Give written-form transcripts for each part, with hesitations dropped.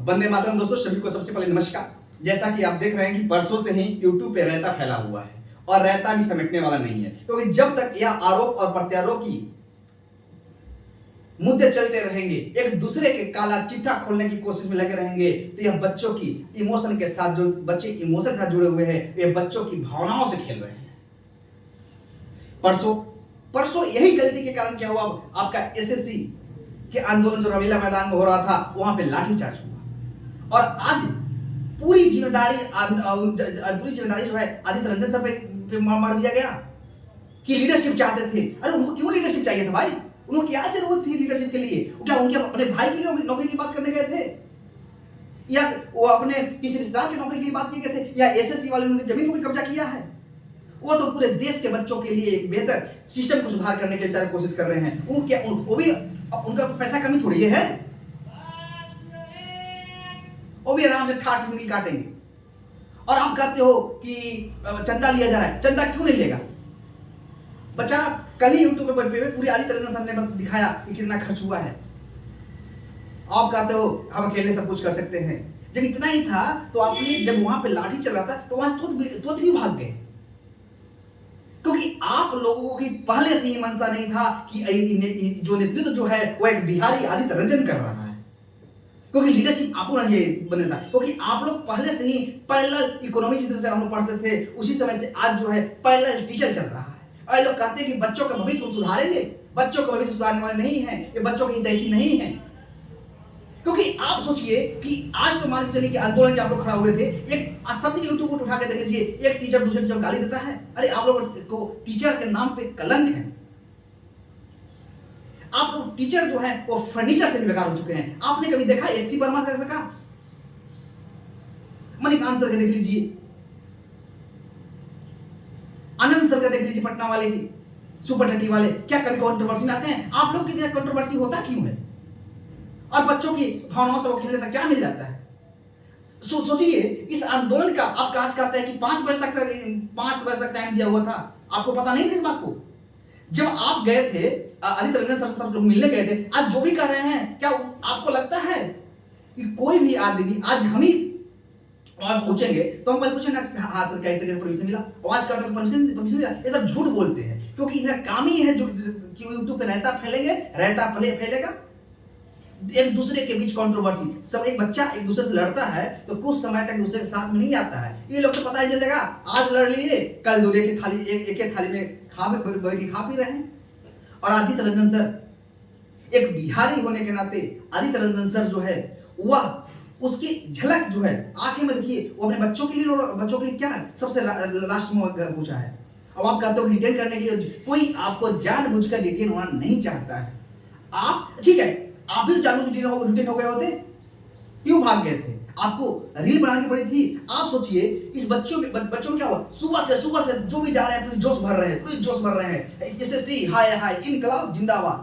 वंदे मातरम दोस्तों, सभी को सबसे पहले नमस्कार। जैसा कि आप देख रहे हैं कि परसों से ही यूट्यूब पे रायता फैला हुआ है और रायता भी समेटने वाला नहीं है, क्योंकि जब तक यह आरोप और प्रत्यारोप की मुद्दे चलते रहेंगे, एक दूसरे के काला चिट्ठा खोलने की कोशिश में लगे रहेंगे, तो यह बच्चों की इमोशन के साथ, जो बच्चे इमोशन के साथ जुड़े हुए हैं, ये बच्चों की भावनाओं से खेल रहे हैं। परसों यही गलती के कारण क्या हुआ, आपका एसएससी के आंदोलन जो रवीला मैदान में हो रहा था, वहां पे लाठीचार्ज हुआ और आज पूरी जिम्मेदारी जो है आदित्य रंजन सर पे मार दिया गया कि लीडरशिप चाहते थे। अरे उनको क्यों लीडरशिप चाहिए था भाई? उनको क्या जरूरत थी लीडरशिप के लिए? क्या उनके अपने भाई की नौकरी की बात करने गए थे, या वो अपने किसी रिश्तेदार की नौकरी की बात किए गए थे, या एसएससी वाले ने जमीन को कब्जा किया है? वो तो पूरे देश के बच्चों के लिए एक बेहतर सिस्टम को सुधार करने के लिए कोशिश कर रहे हैं। वो क्या, वो भी उनका पैसा कमी थोड़ी है, वो भी आराम से ठाट से जिंदगी काटेंगे। और आप कहते हो कि चंदा लिया जा रहा है, चंदा क्यों नहीं लेगा? बच्चा कल ही यूट्यूब पे पूरी आदित्य रंजन सर ने दिखाया कि कितना खर्च हुआ है। आप कहते हो हम अकेले सब कुछ कर सकते हैं। जब इतना ही था तो आपने, जब वहां पे लाठी चल रहा था तो वहां तुरंत क्यों भाग गए? क्योंकि आप लोगों की पहले से ही मनसा नहीं था कि जो नेतृत्व जो है वो एक बिहारी आदित्य रंजन कर रहा है, क्योंकि लीडरशिप आपको ना बने था। क्योंकि आप लोग पहले से ही पैरेलल इकोनॉमी से हम लोग पढ़ते थे, उसी समय से आज जो है पैरेलल टीचर चल रहा है। और ये लोग कहते हैं कि बच्चों का भविष्य सुधारेंगे। बच्चों का भविष्य सुधारने वाले नहीं है, ये बच्चों की हितैषी नहीं है। क्योंकि आप सोचिए कि आज तो मान के चलिए कि आंदोलन के आप लोग खड़ा हुए थे, एक शब्द की यूट्यूब को उठा के देख लीजिए, एक टीचर दूसरे टीचर गाली देता है। अरे आप लोग को टीचर के नाम पे कलंक है। आप लोग टीचर जो है वो फर्नीचर से भी बेकार हो चुके हैं। आपने कभी देखा एचसी वर्मा का? मणिकांत सर का देख लीजिए, आनंद सर का देख लीजिए, पटना वाले ही सुपर टटी वाले, क्या कभी कंट्रोवर्सी में आते हैं? आप लोग की तरह कंट्रोवर्सी होता क्यों है? और बच्चों की भावनाओं से वो खेलने से क्या मिल जाता है? सोचिए, इस आंदोलन का आप आज कहते हैं कि 5 बजे तक टाइम दिया हुआ था। आपको पता नहीं था इस बात को? जब आप गए थे आदित्य रंजन सर लोग मिलने गए थे, आज जो भी कर रहे हैं, क्या आपको लगता है कि कोई भी आदमी आज हम ही और पूछेंगे तो हम पहले पूछेंगे हाथ कैसे परमिशन मिला, आवाज का परमिशन मिला? ये सब झूठ बोलते हैं, क्योंकि इनका काम ही है जो कि यूट्यूब पे रायता फैलेंगे, रायता फैलेगा, एक दूसरे के बीच कंट्रोवर्सी। सब एक बच्चा एक दूसरे से लड़ता है तो कुछ समय तक दूसरे के साथ में नहीं आता है। ये लोग तो पता ही चलेगा, आज लड़ लिए, कल दूसरे की थाली एक थाली में बैठ के खा पी रहे हैं। और आदित्य रंजन सर एक बिहारी होने के नाते, आदित्य रंजन सर जो है वह उसकी झलक जो है आंखें में देखिए, वो अपने बच्चों के लिए क्या सबसे लास्ट में पूछा है। अब आप कहते हो डिटेन करने के लिए, कोई आपको जानबूझकर डिटेन होना नहीं चाहता है। आप ठीक है, आप भी जानबूझ डिटेन हो गए होते, क्यों भाग गए थे? आपको रील बनानी पड़ी थी। आप सोचिए, इस बच्चों क्या हुआ, सुबह से जो भी जा रहे हैं पूरी जोश भर रहे हैं, जैसे सी हाय हाय इनकलाब जिंदाबाद।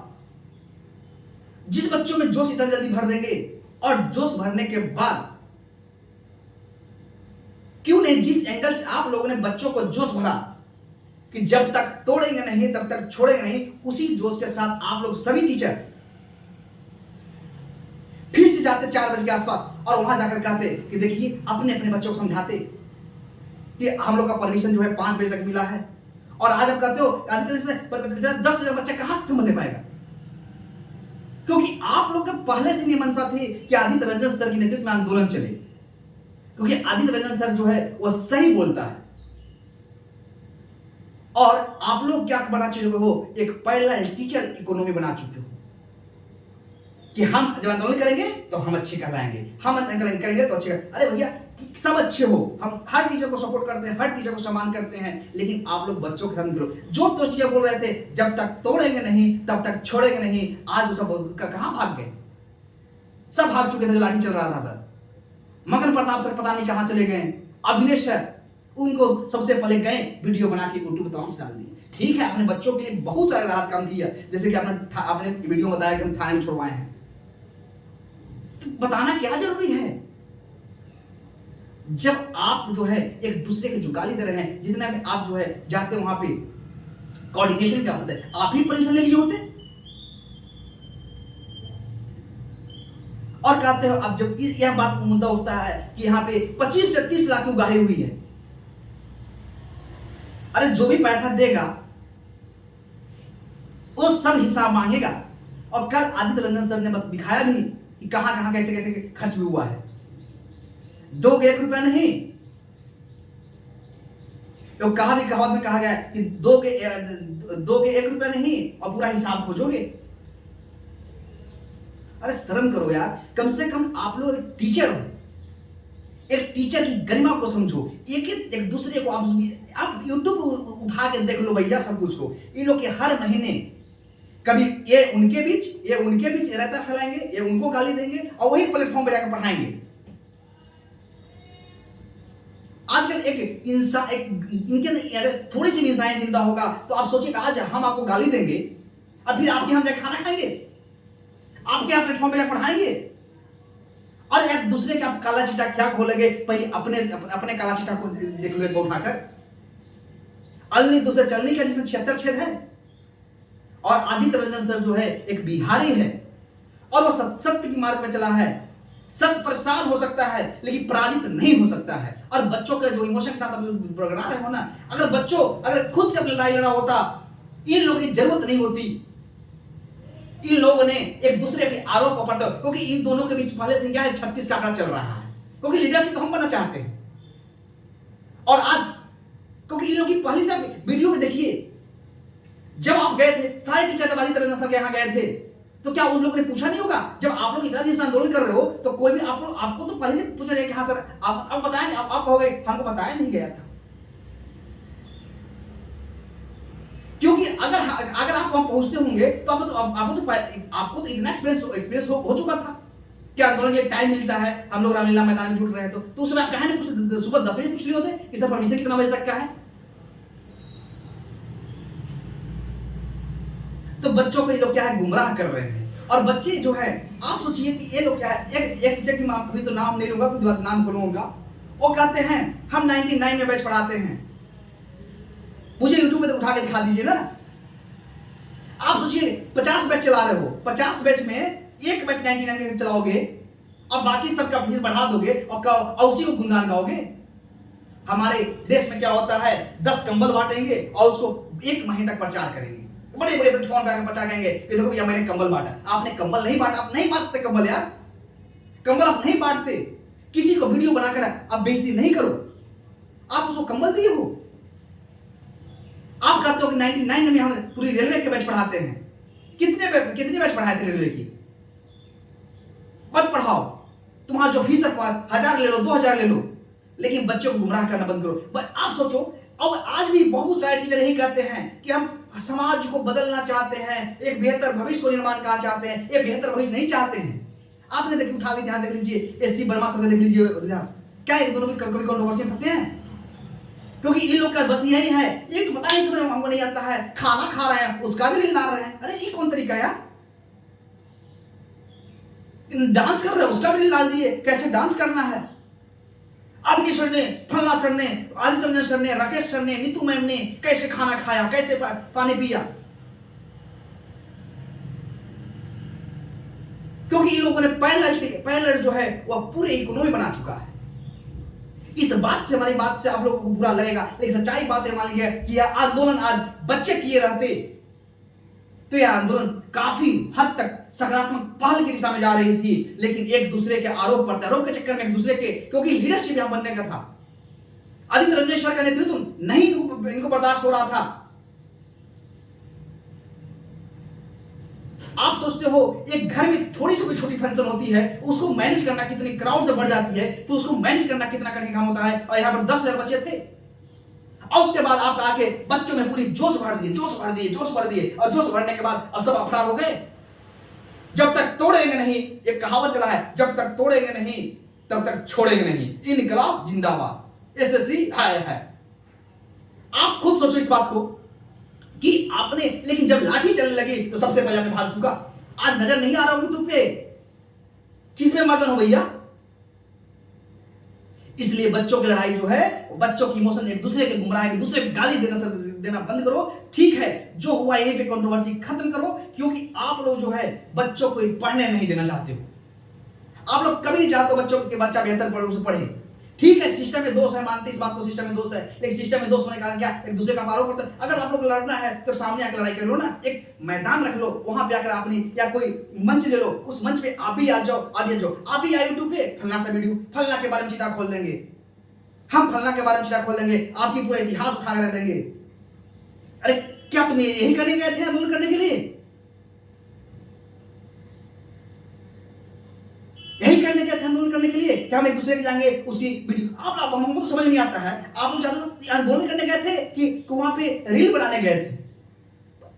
जिस बच्चों में जोश इतना जल्दी भर देंगे, और जोश भरने के बाद क्यों नहीं, जिस एंगल से आप लोगों ने बच्चों को जोश भरा कि जब तक तोड़ेंगे नहीं तब तक छोड़ेंगे नहीं, उसी जोश के साथ आप लोग सभी टीचर फिर से जाते 4 बजे के आसपास और वहां जाकर कहते कि देखिए अपने बच्चों को समझाते कि हम लोग का परमिशन जो है 5 बजे तक मिला है। और आज आप कहते हो 10,000 बच्चा कहां से समझ पाएगा? क्योंकि आप लोग के पहले से नहीं मनसा थी कि आदित्य रंजन सर के नेतृत्व में आंदोलन चले, क्योंकि आदित्य रंजन सर जो है वह सही बोलता है। और आप लोग क्या बना चुके हो, एक पैरेलल टीचर इकोनॉमी बना चुके हो कि हम जब आंदोलन करेंगे तो हम अच्छे कहलाएंगे, हम करेंगे तो अच्छे। अरे भैया, सब अच्छे हो, हम हर टीचर को सपोर्ट करते हैं, हर टीचर को सम्मान करते हैं, लेकिन आप लोग बच्चों के साथ जो टीचर बोल रहे थे जब तक तोड़ेंगे नहीं तब तक छोड़ेंगे नहीं, आज सब कहां भाग गए? सब भाग चुके थे। लाठी चल रहा था, मगर प्रताप सर पता नहीं कहां चले गए। अभिनेश सर, उनको सबसे पहले गए वीडियो बना के यूट्यूब तमाम से डाल दिए। ठीक है, आपने बच्चों के लिए बहुत सारे राहत काम किया, जैसे कि आपने वीडियो में बताया कि हम थाने में छुड़वाए हैं। तो बताना क्या जरूरी है? जब आप जो है एक दूसरे के जो गाली दे रहे हैं, जितना भी आप जो है जाते वहां पे कोऑर्डिनेशन क्या होता है, आप ही परमिशन ले लिए होते। और कहते हो अब जब यह बात का मुद्दा उठता है कि यहाँ पे 25 से 30 लाख की उगाही हुई है, अरे जो भी पैसा देगा वो सब हिसाब मांगेगा। और कल आदित्य रंजन सर ने दिखाया भी कि कहां कहां कैसे कैसे खर्च भी हुआ है। 2 के 1 रुपया नहीं, तो कहा भी कहावत में कहा गया है कि 2 के 1 रुपया नहीं और पूरा हिसाब खोजोगे। अरे शर्म करो यार, कम से कम आप लोग एक टीचर हो, एक टीचर की गरिमा को समझो। एक दूसरे को आप यूट्यूब उठा के देख लो भैया सब कुछ को। इन लोग के हर महीने कभी ये उनके बीच रहता फैलाएंगे, ये उनको गाली देंगे और वही प्लेटफॉर्म पे जाकर पढ़ाएंगे। आजकल एक इंसान इनके अंदर थोड़ी सी इंसान जिंदा होगा तो आप सोचिएगा आज हम आपको गाली देंगे और फिर आपके हम जाकर खाना खाएंगे, आपके यहाँ प्लेटफॉर्म पे जाकर पढ़ाएंगे और एक दूसरे के आप काला चिट्टा क्या खोलेंगे। पहले अपने काला चिट्टा को देख लो एक उठाकर। अलनी दूसरे चलनी का जिसमें 76 छेद है। और आदित्य रंजन सर जो है एक बिहारी है और वो सत्य की मार्ग में चला है। सत्य प्रसार हो सकता है लेकिन पराजित नहीं हो सकता है। और बच्चों के जो इमोशन के साथ आप बरकरार रहे हो ना, अगर खुद से अपनी लड़ाई लड़ा होता, इन लोगों की जरूरत नहीं होती। इन लोगों ने एक दूसरे के आरोप पड़ता, क्योंकि इन दोनों के बीच पहले से क्या है 36 का आंकड़ा चल रहा है, क्योंकि लीडरशिप हम बनना चाहते हैं। और आज क्योंकि इन लोगों की पहली से वीडियो में देखिए, जब आप गए थे सारे टीचर जब आदित्य रंजन सर के यहाँ गए थे तो क्या उन लोगों ने पूछा नहीं होगा? जब आप लोग इतना दिन से आंदोलन कर रहे हो तो कोई भी आपको तो पहले से पूछा जाए कि हाँ सर आप बताया नहीं, आप कहोगे हमको बताया नहीं गया था। क्योंकि अगर आप वहां पहुंचते होंगे तो आपको तो इतना एक्सपीरियंस हो चुका था कि आंदोलन के टाइम मिलता है, हम लोग रामलीला मैदान में जुट रहे हैं तो उस समय आप कहा नहीं पूछते? सुबह 10 बजे पूछ लिए होते कि सर परमिशन कितना बजे तक का है। तो बच्चों को ये लोग क्या है गुमराह कर रहे हैं। और बच्चे जो है आप सोचिए कि ये लोग क्या है, एक टीचर की अभी तो नाम नहीं लूंगा, कुछ नाम बोलूंगा, वो कहते हैं हम 99 में बैच पढ़ाते हैं। मुझे यूट्यूब में तो उठा के दिखा दीजिए ना। आप सोचिए 50 बैच चला रहे हो, 50 बैच में एक बैच 99 में चलाओगे और बाकी सबका फीस बढ़ा दोगे और उसी को गुणगान गाओगे। हमारे देश में क्या होता है 10 कंबल बांटेंगे और उसको 1 महीने तक प्रचार करेंगे, बड़े बड़े प्लेटफॉर्म पे आकर प्रचार करेंगे कि देखो भैया मैंने कंबल बांटा। आपने कंबल नहीं बांटा, आप नहीं बांटते कंबल यार, कंबल आप नहीं बांटते। किसी को वीडियो बनाकर आप बेइज्जती नहीं करो, आप उसको कंबल दिए हो। आप कहते हो कि 99 में हम पूरी रेलवे के बैच पढ़ाते हैं। कितने बैच पढ़ाए थे रेलवे की? मत पढ़ाओ, तुम्हारा जो फीस है 1000 ले लो, 2000 ले लो, लेकिन बच्चों को गुमराह करना बंद करो। आप सोचो, और आज भी बहुत सारे टीचर यही कहते हैं कि हम समाज को बदलना चाहते हैं, एक बेहतर भविष्य को निर्माण करना चाहते हैं, एक बेहतर भविष्य नहीं चाहते हैं। आपने देखिए उठा के ध्यान देख लीजिए, एससी वर्मा सर का देख लीजिए इतिहास, क्या ये दोनों भी कभी कंट्रोवर्सी में फंसे हैं? क्योंकि इन लोग का बस यही है, एक तो पता नहीं हमको नहीं आता है, खाना खा रहे हैं उसका भी रील ला रहे हैं। अरे ये कौन तरीका है यार? डांस कर रहे हैं उसका भी रील डाल दिए, कैसे डांस करना है। अवनी सर ने, फल्ला सर ने, आदित्य रंजन सर ने, राकेश सर ने, नीतू मैम ने कैसे खाना खाया, कैसे पानी पिया। क्योंकि इन लोगों ने पैरेलल जो है वह पूरे इकोनॉमी बना चुका है। इस बात से हमारी बात से आप लोगों को बुरा लगेगा, लेकिन सच्चाई बात है मान लीजिए कि यह आंदोलन आज बच्चे किए रहते तो यह आंदोलन काफी हद तक सकारात्मक पहल की दिशा में जा रही थी। लेकिन एक दूसरे के आरोप प्रत्यारोप के चक्कर में एक दूसरे के, क्योंकि लीडरशिप यहां बनने का था, आदित्य रंजन सर का नेतृत्व नहीं इनको बर्दाश्त हो रहा था। आप सोचते हो एक घर में थोड़ी सी कोई छोटी फंक्शन होती है, उसको मैनेज करना कितनी, क्राउड जब बढ़ जाती है तो उसको मैनेज करना कितना कठिन काम होता है। और यहाँ पर 10,000 बच्चे थे और उसके बाद आप आके बच्चों में पूरी जोश भर दिए और जोश भरने के बाद अब सब अफरार हो गए। जब तक तोड़ेंगे नहीं, एक कहावत चला है, जब तक तोड़ेंगे नहीं तब तक छोड़ेंगे नहीं। इनकलाब जिंदाबाद, एसएससी हाय है। आप खुद सोचो इस बात को कि आपने, लेकिन जब लाठी चलने लगी तो सबसे पहले आपने भाग चुका। आज नजर नहीं आ रहा यूट्यूब पे, किसमें मगन हो भैया? इसलिए बच्चों की लड़ाई जो है, बच्चों की इमोशन एक दूसरे के गुमराह, एक दूसरे को गाली देना बंद करो। ठीक है, जो हुआ यहीं पे कंट्रोवर्सी खत्म करो, क्योंकि आप लोग जो है बच्चों को पढ़ने नहीं देना चाहते हो। आप लोग कभी नहीं चाहते बच्चों के बच्चा बेहतर पढ़े। ठीक है, सिस्टम में दोष है, मानते इस बात को, सिस्टम में दोष है, लेकिन सिस्टम में दोष होने के कारण क्या एक दूसरे का आरोप करते हैं। अगर आप लोग लड़ना है तो सामने आकर लड़ाई कर लो ना, एक मैदान रख लो, वहां पे आकर आपने या कोई मंच ले लो, उस मंच पे आप भी आ जाओ, आप भी आए यूट्यूब पे फलना सा वीडियो, फलना के बारे में चिटा खोल देंगे, हम फलना के बारे में चिटा खोल देंगे, आपकी पूरा इतिहास उठा कर देंगे। अरे क्या तुम यही करने गए थे आंदोलन करने के लिए? यही करने गए थे आंदोलन करने के लिए कि हम एक दूसरे के जाएंगे उसी वीडियो? आप हमको तो समझ नहीं आता है, आप लोग ज्यादा आंदोलन करने गए थे कि वहां पे रील बनाने गए थे?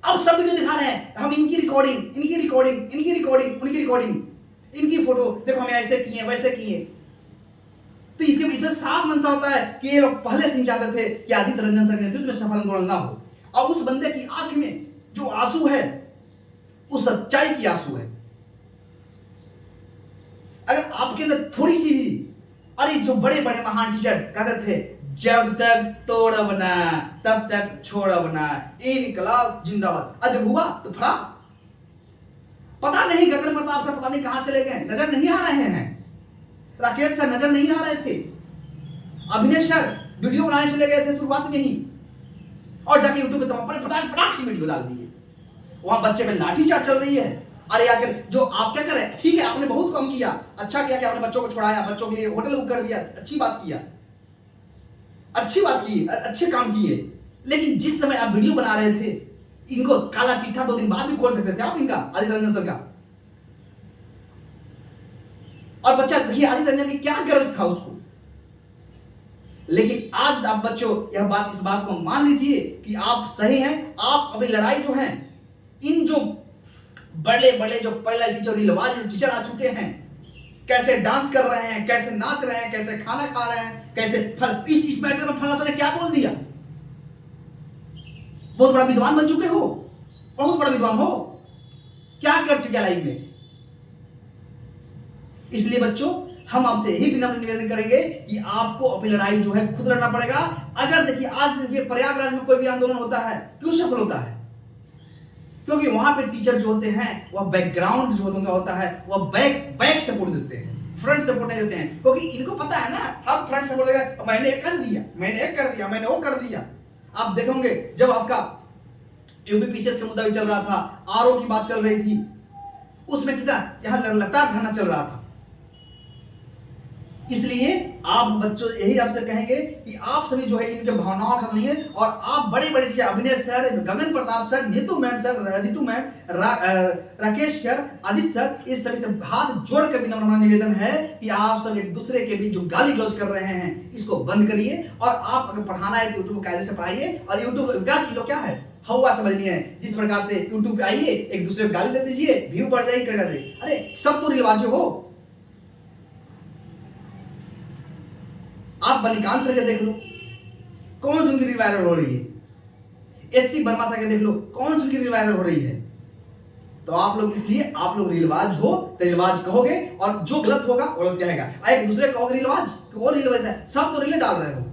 अब सब वीडियो दिखा रहे हैं, हम इनकी रिकॉर्डिंग, इनकी फोटो देखो, हमें ऐसे किए वैसे किए। तो इससे साफ मनसा होता है कि ये लोग पहले से ही चाहते थे कि आदित्य रंजन सर के नेतृत्व में सफल आंदोलन ना हो, और उस बंदे की आंख में जो आंसू है उस सच्चाई की आंसू है। अगर आपके अंदर थोड़ी सी भी, अरे जो बड़े बड़े महान टीचर कहते थे, जब तक तोड़ब ना तब तक छोड़ब ना, इनकलाब जिंदाबाद, अजब हुआ तो फड़ा। पता नहीं गगन प्रताप सर पता नहीं कहां चले गए, नजर नहीं आ रहे हैं। राकेश सर नजर नहीं आ रहे थे। अभिनय सर वीडियो बनाने चले गए थे शुरुआत में ही, और जाके यूट्यूब पे फटाक से वीडियो डाल दिए। वहां बच्चे में लाठीचार्ज चल रही है। अरे आकर जो आप क्या कर रहे हैं, ठीक है आपने बहुत कम किया, अच्छा किया कि आपने बच्चों को छुड़ाया, बच्चों के लिए होटल बुक कर दिया, अच्छी बात किया, अच्छे काम किए। लेकिन जिस समय आप वीडियो बना रहे थे, इनको काला चिट्ठा 2 दिन बाद भी खोल सकते थे आप, इनका आदित्य रंजन सर का। और बच्चा देखिए आदित्य रंजन की क्या गरज था उसको। लेकिन आज आप बच्चों इस बात को मान लीजिए कि आप सही हैं। आप अपनी लड़ाई जो है, इन जो बड़े बड़े जो पहले टीचर रिवाज टीचर आ चुके हैं, कैसे डांस कर रहे हैं, कैसे नाच रहे हैं, कैसे खाना खा रहे हैं, कैसे फल, इस मैटर में फला ने क्या बोल दिया। बहुत बड़ा विद्वान बन चुके हो, बहुत बड़ा विद्वान हो, क्या कर चुके लाइफ में। इसलिए बच्चों हम आपसे यही विनम्र निवेदन करेंगे कि आपको अपनी लड़ाई जो है खुद लड़ना पड़ेगा। अगर देखिए आज देखिए प्रयागराज में कोई भी आंदोलन होता है, क्यों सफल होता है? क्योंकि वहां पे टीचर जो होते हैं वह बैकग्राउंड जो उनका होता है वह बैक सपोर्ट देते हैं, फ्रंट सपोर्ट नहीं देते हैं। क्योंकि इनको पता है ना, हम फ्रंट सपोर्ट देगा, मैंने एक कर दिया, मैंने वो कर दिया। आप देखोगे जब आपका यूपीपीसीएस का मुद्दा भी चल रहा था, आरओ की बात चल रही थी, उसमें कितना लगातार धरना चल रहा था। इसलिए आप बच्चों यही आपसे कहेंगे कि आप सभी जो है इनके भावनाओं का नहीं है, और आप बड़े बड़े teacher Abhinay sir, Gagan Pratap sir, Neetu ma'am, Rakesh sir, Aditya sir, इस सभी से हाथ जोड़ कर विनम्र निवेदन है कि आप सब एक दूसरे के बीच जो गाली गलौज कर रहे हैं इसको बंद करिए। और आप अगर पढ़ाना है तो यूट्यूब कायदे से पढ़ाइए। और यूट्यूब क्या है, हवा समझनी है। जिस प्रकार से यूट्यूब पे आइए, एक दूसरे को गाली दे दीजिए, व्यू बढ़ जाएगी, कर जाएगी। अरे सब तो रिवाज हो। आप बलिकांत सर के देख लो, कौन सी उनकी रिवायरल हो रही है। एचसी वर्मा सर के देख लो, कौन सी उनकी रिवायरल हो रही है। तो आप लोग इसलिए आप लोग रिवाज हो तो रिवाज कहोगे, और जो गलत होगा वो गलत कहेगा। एक दूसरे को कहोगे रिवाज, तो वो रिवाज है, सब तो रिले डाल रहे हो।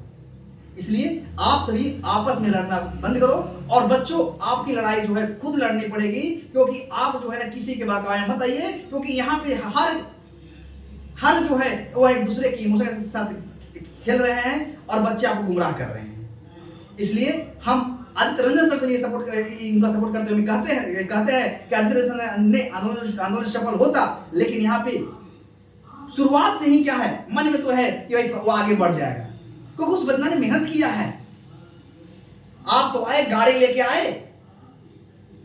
इसलिए आप सभी आपस में लड़ना बंद करो। और बच्चों आपकी लड़ाई जो है खुद लड़नी पड़ेगी, क्योंकि आप जो है ना किसी के बहकावे मत आइए, क्योंकि यहाँ पे हर जो है वो एक दूसरे की इमोशन के साथ खेल रहे हैं और बच्चे आपको गुमराह कर रहे हैं। इसलिए हम आदित्य रंजन सर से ये इनका सपोर्ट करते हुए कहते हैं कि आदित्य रंजन ने आंदोलन सफल होता, लेकिन यहाँ पे शुरुआत से ही क्या है, मन में तो है कि भाई वो आगे बढ़ जाएगा, क्योंकि उस बंदा ने मेहनत किया है। आप तो आए, गाड़ी लेके आए,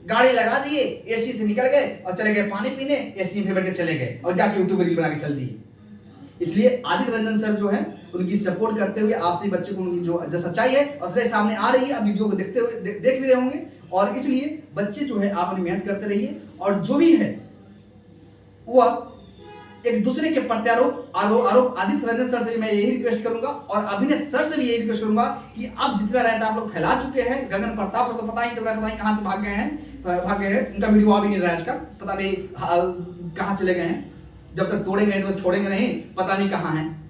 गाड़ी लगा दिए, एसी से निकल गए और चले गए पानी पीने, एसी में बैठ के चले गए और जाके यूट्यूब रील बना के चल दिए। इसलिए आदित्य रंजन सर जो है उनकी सपोर्ट करते हुए आपसे बच्चे को उनकी जो सच्चाई है और सच्चाई सामने आ रही है, आप वीडियो को देखते हुए देख भी रहे होंगे। और इसलिए बच्चे जो है आप अपनी मेहनत करते रहिए, और जो भी है वह एक दूसरे के प्रत्यारोप आरोप आदित्य रंजन सर से मैं यही रिक्वेस्ट करूंगा, और अभिनय सर से भी यही रिक्वेस्ट करूंगा कि अब जितना रहता आप लोग फैला चुके हैं। गगन प्रताप सर तो पता ही चल रहा है, पता नहीं कहां से भाग गए हैं, उनका वीडियो आ भी नहीं रहा है, आज का पता नहीं कहां चले गए हैं। जब तक तोड़ेंगे तो छोड़ेंगे नहीं, पता नहीं कहां हैं।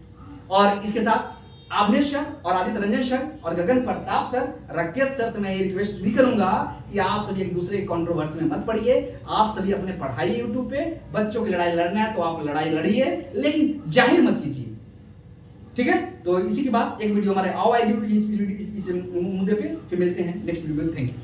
और इसके साथ आवनेश सर और आदित्य रंजन सर और गगन प्रताप सर, राकेश सर से मैं ये रिक्वेस्ट भी करूंगा कि आप सभी एक दूसरे कंट्रोवर्सी में मत पड़िए। आप सभी अपने पढ़ाई यूट्यूब पे, बच्चों की लड़ाई लड़ना है तो आप लड़ाई लड़िए, लेकिन जाहिर मत कीजिए, ठीक है। तो इसी के बाद एक वीडियो हमारे आओ आई इस मुद्दे पे, फिर मिलते हैं नेक्स्ट वीडियो में। Thank you.